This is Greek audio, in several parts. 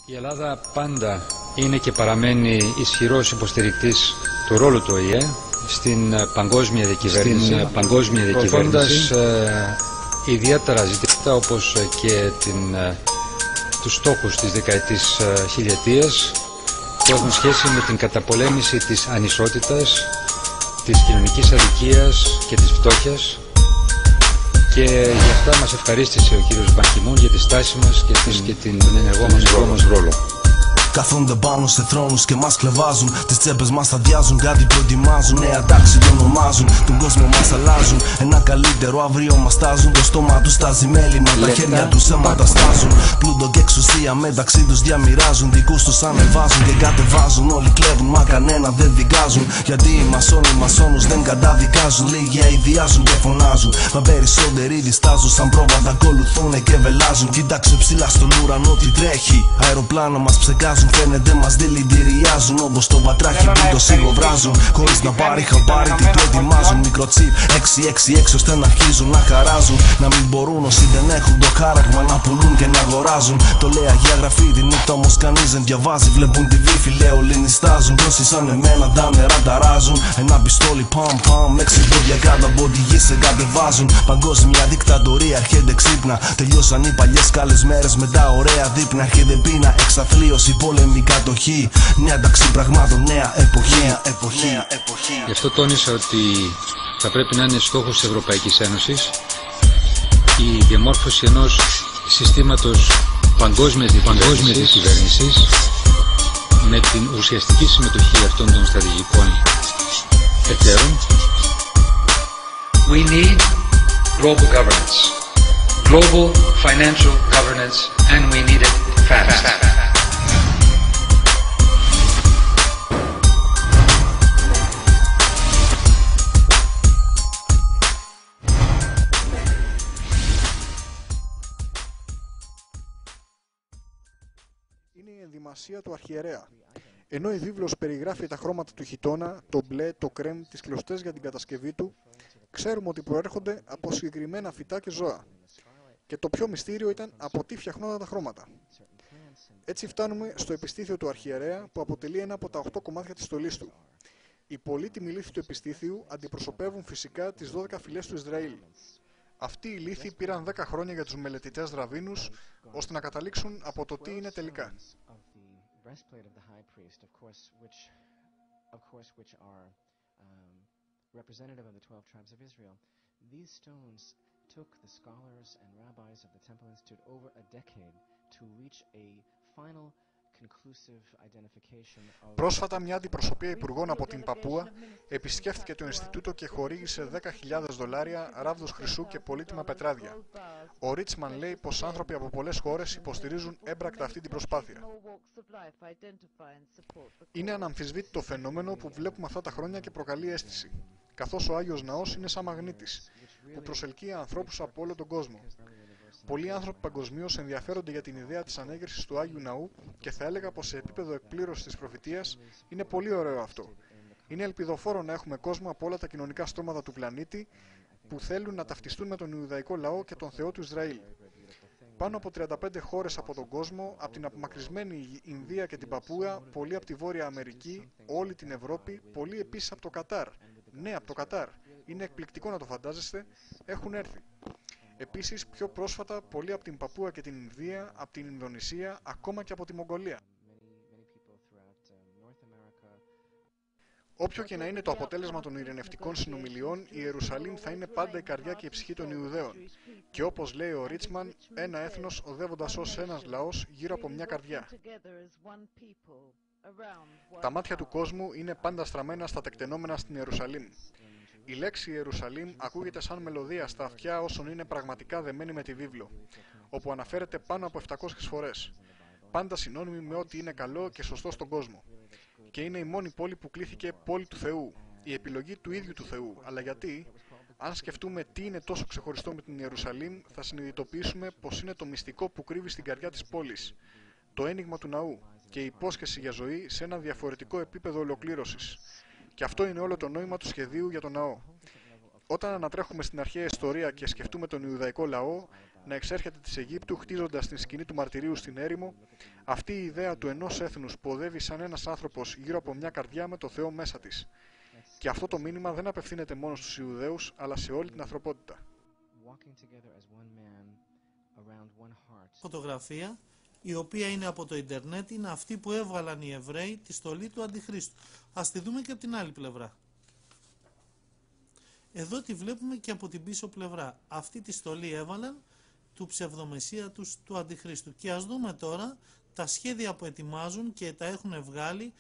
Η Ελλάδα πάντα είναι και παραμένει ισχυρός υποστηρικτής του ρόλου του ΟΗΕ στην παγκόσμια διακυβέρνηση, προωθώντας ιδιαίτερα ζητήματα όπως και τους στόχους της δεκαετής χιλιετίας που έχουν σχέση με την καταπολέμηση της ανισότητας, της κοινωνικής αδικίας και της φτώχειας, και γι' αυτά μας ευχαρίστησε ο κύριος Μπαν Κι Μουν για τη στάση μας και τον ενεργό μας ρόλο. Καθόνται πάνω σε θρόνους και μας κλεβάζουν. Τις τσέπες μας αδειάζουν, κάτι προετοιμάζουν. Νέα τάξη το ονομάζουν, τον κόσμο μας αλλάζουν. Ένα καλύτερο αύριο μας τάζουν. Το στόμα τους στάζει μέλημα, τα χέρια τους αίματα στάζουν. Πλούτο και εξουσία μεταξύ τους διαμοιράζουν. Δικούς τους ανεβάζουν και κατεβάζουν. Όλοι κλέβουν, μα κανένα δεν δικάζουν. Γιατί οι μασόνοι μασόνους δεν καταδικάζουν. Λίγοι αηδιάζουν και φωνάζουν, μα περισσότεροι διστάζουν. Σαν πρόβατα ακολουθούν και βελάζουν. Κοίταξε ψηλά στον ουρανό τι τρέχει. Αεροπλάνο μας ψεκάζουν. Φαίνεται μας δηλητηριάζουν, όπως το πατράχι που το σιγοβράζουν. Χωρίς να πάρει χαμπάρι τι το ετοιμάζουν. Μικροτσίπ 666 ώστε να αρχίζουν να χαράζουν. Να μην μπορούν όσοι δεν έχουν το χάραγμα να πουλούν και να αγοράζουν. Το λέει Αγία Γραφή, τη νύχτα όμως κανείς δεν διαβάζει. Βλέπουν τη βίφη, λέω λινιστάζουν. Τόσοι σαν εμένα τα νερά ταράζουν. Ένα πιστόλι παμ παμ, 6 πόδια κάτω από τη γη σε κατεβάζουν. Παγκόσμια δικτατορία έρχεται ξύπνα. Τελειώσαν οι παλιές καλές μέρες με τα ωραία δείπνα. Έρχεται πείνα, εξαθλίωση, πόλεμη κατοχή. Νέα ταξί πραγμάτων, νέα εποχή. Γι' αυτό τόνισα ότι θα πρέπει να είναι στόχος της Ευρωπαϊκής Ένωσης η διαμόρφωση ενός συστήματος παγκόσμιας διακυβέρνησης με την ουσιαστική συμμετοχή αυτών των στρατηγικών εταίρων. We need global governance, global financial governance, and we need it fast. Είναι η ενδυμασία του αρχιερέα. Ενώ η βίβλος περιγράφει τα χρώματα του χιτώνα, το μπλε, το κρέμ, τις κλωστές για την κατασκευή του, ξέρουμε ότι προέρχονται από συγκεκριμένα φυτά και ζώα. Και το πιο μυστήριο ήταν από τι φτιαχνόταν τα χρώματα. Έτσι φτάνουμε στο επιστήθιο του αρχιερέα, που αποτελεί ένα από τα 8 κομμάτια της στολής του. Οι πολύτιμοι λίθοι του επιστήθιου αντιπροσωπεύουν φυσικά τις 12 φυλές του Ισραήλ. Αυτοί οι λίθοι πήραν 10 χρόνια για τους μελετητές ραβίνους, ώστε να καταλήξουν από το τι είναι τελικά. Πρόσφατα μια αντιπροσωπεία υπουργών από την Παπούα επισκέφθηκε το Ινστιτούτο και χορήγησε $10,000 ράβδους χρυσού και πολύτιμα πετράδια. Ο Ρίτσμαν λέει πως άνθρωποι από πολλές χώρες υποστηρίζουν έμπρακτα αυτή την προσπάθεια. Είναι αναμφισβήτητο φαινόμενο που βλέπουμε αυτά τα χρόνια και προκαλεί αίσθηση, καθώς ο Άγιος Ναός είναι σαν μαγνήτης, που προσελκύει ανθρώπους από όλο τον κόσμο. Πολλοί άνθρωποι παγκοσμίως ενδιαφέρονται για την ιδέα της ανέγερσης του Άγιου Ναού και θα έλεγα πως σε επίπεδο εκπλήρωσης της προφητείας είναι πολύ ωραίο αυτό. Είναι ελπιδοφόρο να έχουμε κόσμο από όλα τα κοινωνικά στρώματα του πλανήτη που θέλουν να ταυτιστούν με τον Ιουδαϊκό λαό και τον Θεό του Ισραήλ. Πάνω από 35 χώρες από τον κόσμο, από την απομακρυσμένη Ινδία και την Παπούα, πολλοί από τη Βόρεια Αμερική, όλη την Ευρώπη, πολλοί επίσης από το Κατάρ. Ναι, από το Κατάρ. Είναι εκπληκτικό να το φαντάζεστε, έχουν έρθει. Επίσης, πιο πρόσφατα, πολλοί από την Παπούα και την Ινδία, από την Ινδονησία, ακόμα και από τη Μογγολία. Όποιο και να είναι το αποτέλεσμα των ειρηνευτικών συνομιλιών, η Ιερουσαλήμ θα είναι πάντα η καρδιά και η ψυχή των Ιουδαίων. Και όπως λέει ο Ρίτσμαν, ένα έθνος οδεύοντας ως ένας λαός γύρω από μια καρδιά. Τα μάτια του κόσμου είναι πάντα στραμμένα στα τεκτενόμενα στην Ιερουσαλήμ. Η λέξη Ιερουσαλήμ ακούγεται σαν μελωδία στα αυτιά όσων είναι πραγματικά δεμένοι με τη βίβλο, όπου αναφέρεται πάνω από 700 φορές. Πάντα συνώνυμη με ό,τι είναι καλό και σωστό στον κόσμο. Και είναι η μόνη πόλη που κλήθηκε πόλη του Θεού, η επιλογή του ίδιου του Θεού. Αλλά γιατί, αν σκεφτούμε τι είναι τόσο ξεχωριστό με την Ιερουσαλήμ, θα συνειδητοποιήσουμε πως είναι το μυστικό που κρύβει στην καρδιά της πόλης, το ένιγμα του ναού και η υπόσχεση για ζωή σε ένα διαφορετικό επίπεδο ολοκλήρωσης. Και αυτό είναι όλο το νόημα του σχεδίου για τον ναό. Όταν ανατρέχουμε στην αρχαία ιστορία και σκεφτούμε τον Ιουδαϊκό λαό, να εξέρχεται της Αιγύπτου χτίζοντας την σκηνή του μαρτυρίου στην έρημο, αυτή η ιδέα του ενός έθνους που οδεύει σαν ένας άνθρωπος γύρω από μια καρδιά με το Θεό μέσα της. Και αυτό το μήνυμα δεν απευθύνεται μόνο στους Ιουδαίους, αλλά σε όλη την ανθρωπότητα. Φωτογραφία, η οποία είναι από το ίντερνετ, είναι αυτή που έβγαλαν οι Εβραίοι τη στολή του Αντιχρίστου. Ας τη δούμε και από την άλλη πλευρά. Εδώ τη βλέπουμε και από την πίσω πλευρά. Αυτή τη στολή έβαλαν του ψευδομεσσία τους του Αντιχρίστου. Και ας δούμε τώρα τα σχέδια που ετοιμάζουν και τα έχουν βγάλει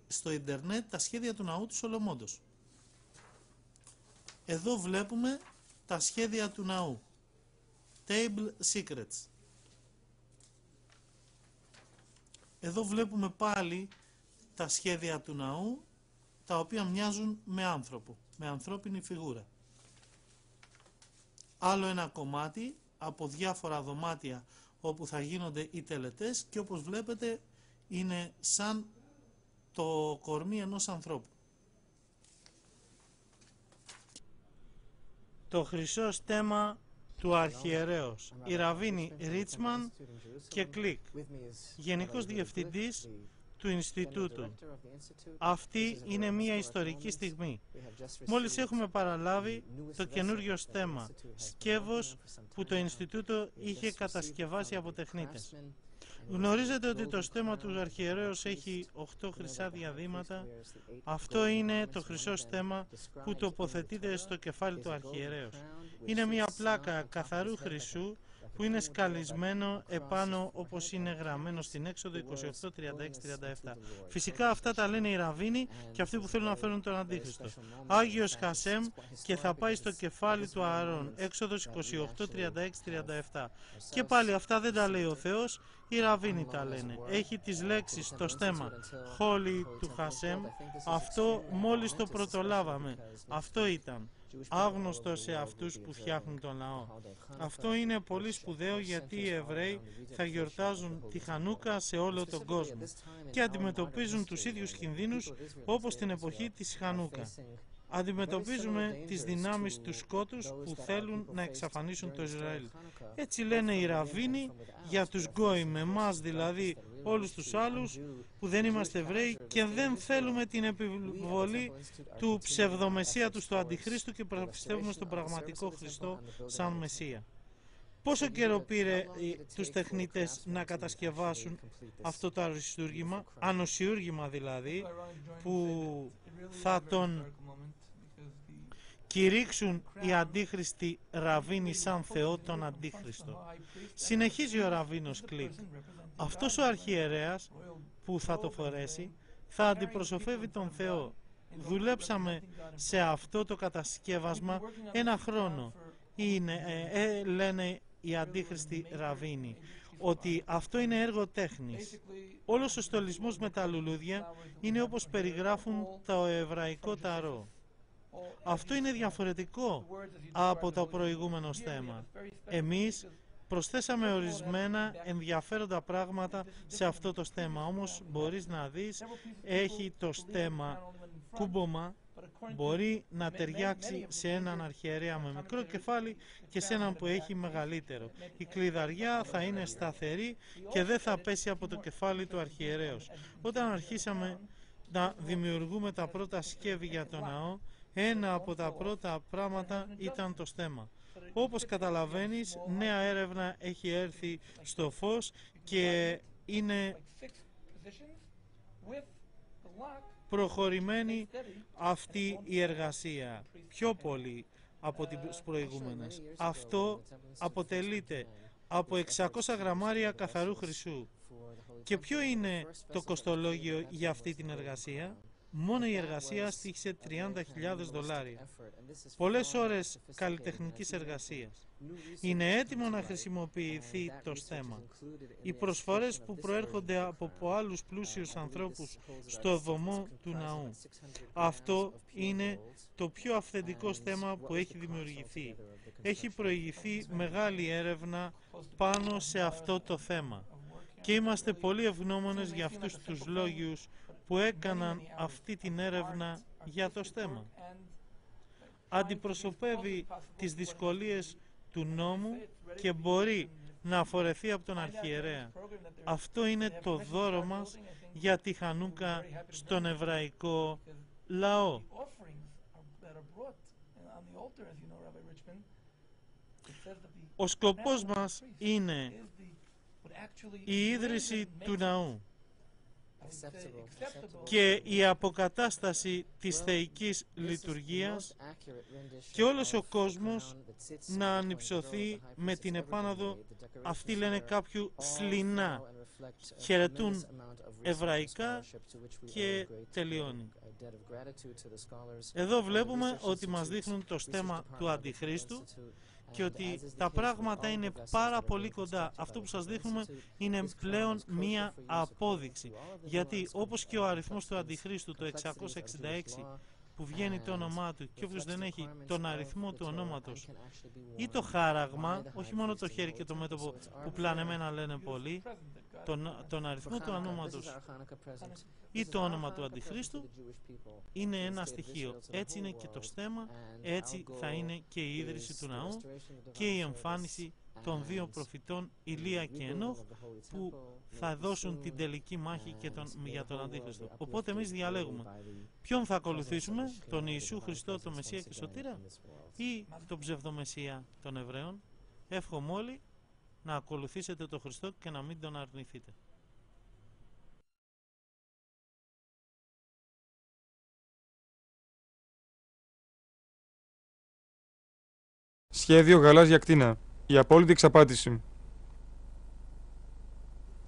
στο ίντερνετ, τα σχέδια του ναού του Σολομόντος. Εδώ βλέπουμε τα σχέδια του ναού. Table Secrets. Εδώ βλέπουμε πάλι τα σχέδια του ναού, τα οποία μοιάζουν με άνθρωπο, με ανθρώπινη φιγούρα. Άλλο ένα κομμάτι από διάφορα δωμάτια όπου θα γίνονται οι τελετές και όπως βλέπετε είναι σαν το κορμί ενός ανθρώπου. Το χρυσό στέμμα του αρχιερέως, η Ραβίνη Ρίτσμαν και Κλικ, Γενικός Διευθυντής του Ινστιτούτου. Αυτή είναι μια ιστορική στιγμή. Μόλις έχουμε παραλάβει το καινούριο στέμμα, σκεύος που το Ινστιτούτο είχε κατασκευάσει από τεχνίτες. Γνωρίζετε ότι το στέμμα του αρχιερέως έχει 8 χρυσά διαδήματα. Αυτό είναι το χρυσό στέμμα που τοποθετείται στο κεφάλι του αρχιερέως. Είναι μια πλάκα καθαρού χρυσού που είναι σκαλισμένο επάνω όπως είναι γραμμένο στην Έξοδο 28-36-37. Φυσικά αυτά τα λένε οι Ραβίνοι και αυτοί που θέλουν να φέρουν τον Αντίχριστο. Άγιος Χασέμ και θα πάει στο κεφάλι του Ααρών. Έξοδος 28-36-37. Και πάλι αυτά δεν τα λέει ο Θεός, οι Ραβίνοι τα λένε. Έχει τις λέξεις στο στέμμα Holy του Χασέμ. Αυτό μόλις το πρωτολάβαμε. Αυτό ήταν άγνωστο σε αυτούς που φτιάχνουν τον λαό. Αυτό είναι πολύ σπουδαίο γιατί οι Εβραίοι θα γιορτάζουν τη Χανούκα σε όλο τον κόσμο και αντιμετωπίζουν τους ίδιους κινδύνους όπως την εποχή της Χανούκα. Αντιμετωπίζουμε τις δυνάμεις του σκότους που θέλουν να εξαφανίσουν το Ισραήλ. Έτσι λένε οι Ραβίνοι για τους Γκόιμ, εμάς δηλαδή όλους τους άλλους που δεν είμαστε Εβραίοι και δεν θέλουμε την επιβολή του ψευδομεσσία του στο Αντιχρίστου και πιστεύουμε στον πραγματικό Χριστό σαν Μεσσία. Πόσο καιρό πήρε τους τεχνίτες να κατασκευάσουν αυτό το αριστούργημα, ανοσιούργημα δηλαδή, που θα τον κηρύξουν οι αντίχριστοι Ραβίνοι σαν Θεό τον Αντίχριστο. Συνεχίζει ο Ραβίνος Κλικ. Αυτός ο αρχιερέας που θα το φορέσει θα αντιπροσωπεύει τον Θεό. Δουλέψαμε σε αυτό το κατασκεύασμα 1 χρόνο. Λένε οι αντίχριστοι Ραβίνοι ότι αυτό είναι έργο τέχνης. Όλος ο στολισμός με τα λουλούδια είναι όπως περιγράφουν το εβραϊκό ταρό. Αυτό είναι διαφορετικό από το προηγούμενο στέμμα. Εμείς προσθέσαμε ορισμένα ενδιαφέροντα πράγματα σε αυτό το στέμμα, όμως μπορείς να δεις έχει το στέμμα κούμπομα, μπορεί να ταιριάξει σε έναν αρχιερέα με μικρό κεφάλι και σε έναν που έχει μεγαλύτερο. Η κλειδαριά θα είναι σταθερή και δεν θα πέσει από το κεφάλι του αρχιερέως. Όταν αρχίσαμε να δημιουργούμε τα πρώτα σκεύη για το ναό, ένα από τα πρώτα πράγματα ήταν το στέμμα. Όπως καταλαβαίνεις, νέα έρευνα έχει έρθει στο φως και είναι προχωρημένη αυτή η εργασία πιο πολύ από τις προηγούμενες. Αυτό αποτελείται από 600 γραμμάρια καθαρού χρυσού. Και ποιο είναι το κοστολόγιο για αυτή την εργασία? Μόνο η εργασία στοίχησε $30,000. Πολλές ώρες καλλιτεχνικής εργασίας. Είναι έτοιμο να χρησιμοποιηθεί το στέμμα. Οι προσφορές που προέρχονται από άλλους πλούσιους ανθρώπους στο δωμό του ναού. Αυτό είναι το πιο αυθεντικό στέμμα που έχει δημιουργηθεί. Έχει προηγηθεί μεγάλη έρευνα πάνω σε αυτό το θέμα. Και είμαστε πολύ ευγνώμονες για αυτούς τους λόγιους που έκαναν αυτή την έρευνα για το στέμμα. Αντιπροσωπεύει τις δυσκολίες του νόμου και μπορεί να αφορεθεί από τον αρχιερέα. Αυτό είναι το δώρο μας για τη Χανούκα στον εβραϊκό λαό. Ο σκοπός μας είναι η ίδρυση του ναού και η αποκατάσταση της θεϊκής λειτουργίας και όλος ο κόσμος να ανυψωθεί με την επάνωδο, αυτοί λένε κάποιου σλινά, χαιρετούν εβραϊκά και τελειώνει. Εδώ βλέπουμε ότι μας δείχνουν το στέμμα του Αντιχρίστου και ότι τα πράγματα είναι πάρα πολύ κοντά. Αυτό που σας δείχνουμε είναι πλέον μία απόδειξη. Γιατί όπως και ο αριθμός του Αντιχρίστου, το 666, που βγαίνει το όνομά του, και όποιος δεν έχει τον αριθμό του ονόματος ή το χάραγμα, όχι μόνο το χέρι και το μέτωπο που πλανεμένα λένε πολλοί, τον αριθμό του ονόματος ή το όνομα του Αντιχρίστου, είναι ένα στοιχείο. Έτσι είναι και το στέμμα, έτσι θα είναι και η ίδρυση του ναού και η εμφάνιση των δύο προφητών Ηλία και Ενόχ, που θα δώσουν την τελική μάχη και για τον Αντίχριστο. Οπότε εμείς διαλέγουμε ποιον θα ακολουθήσουμε, τον Ιησού Χριστό, τον Μεσσία και Σωτήρα, ή τον ψευδομεσσία των Εβραίων. Εύχομαι όλοι να ακολουθήσετε τον Χριστό και να μην τον αρνηθείτε. Σχέδιο γαλάζια κτίνα. Η απόλυτη εξαπάτηση.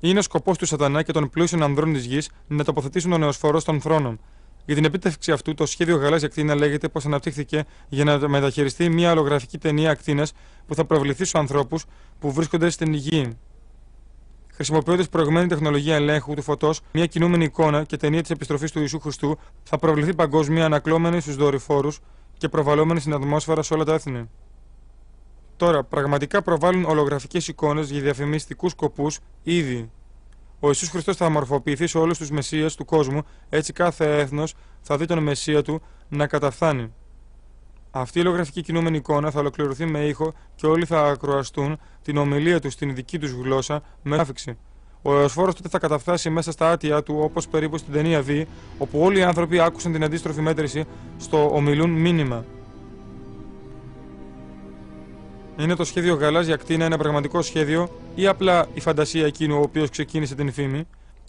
Είναι ο σκοπός του Σατανά και των πλούσιων ανδρών της γης να τοποθετήσουν τον νεοσφόρο στον θρόνο. Για την επίτευξη αυτού, το σχέδιο γαλάζια κτίνα λέγεται πως αναπτύχθηκε για να μεταχειριστεί μια αλλογραφική ταινία ακτίνας που θα προβληθεί στους ανθρώπους που βρίσκονται στην γη. Χρησιμοποιώντας προηγμένη τεχνολογία ελέγχου του φωτός, μια κινούμενη εικόνα και ταινία της επιστροφής του Ιησού Χριστού θα προβληθεί παγκόσμια ανακλώμενη στους δορυφόρους και προβαλλόμενη στην ατμόσφαιρα σε όλα τα έθνη. Τώρα, πραγματικά προβάλλουν ολογραφικές εικόνες για διαφημιστικούς σκοπούς ήδη. Ο Ιησούς Χριστός θα μορφοποιηθεί σε όλους τους μεσσίες του κόσμου, έτσι κάθε έθνος θα δει τον Μεσσία του να καταφθάνει. Αυτή η ολογραφική κινούμενη εικόνα θα ολοκληρωθεί με ήχο και όλοι θα ακροαστούν την ομιλία του στην δική τους γλώσσα με άφηξη. Ο Εωσφόρος τότε θα καταφτάσει μέσα στα άτια του, όπως περίπου στην ταινία Β, όπου όλοι οι άνθρωποι άκουσαν την αντίστροφη μέτρηση στο ομιλούν μήνυμα. Είναι το σχέδιο γαλάζια κτίνα ένα πραγματικό σχέδιο ή απλά η φαντασία εκείνου ο οποίος ξεκίνησε την φήμη?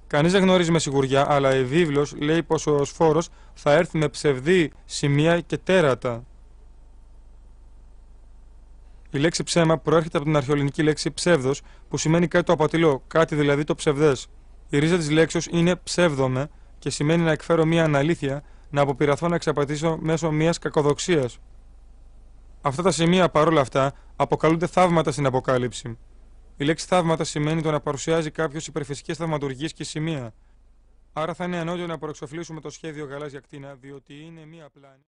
Κανείς δεν γνωρίζει με σιγουριά, αλλά η βίβλος λέει πως ο Εωσφόρος θα έρθει με ψευδή σημεία και τέρατα. Η λέξη ψέμα προέρχεται από την αρχαιοελληνική λέξη ψεύδος, που σημαίνει κάτι το απατηλό, κάτι δηλαδή το ψευδές. Η ρίζα της λέξης είναι ψεύδομαι και σημαίνει να εκφέρω μία αναλήθεια, να αποπειραθώ να εξαπατήσω μέσω μιας κακοδοξίας. Αυτά τα σημεία παρόλα αυτά αποκαλούνται θαύματα στην Αποκάλυψη. Η λέξη θαύματα σημαίνει το να παρουσιάζει κάποιος υπερφυσικές θαυματουργίες και σημεία. Άρα θα είναι ανόητο να προεξοφλήσουμε το σχέδιο γαλάζια κτίνα, διότι είναι μία πλάνη.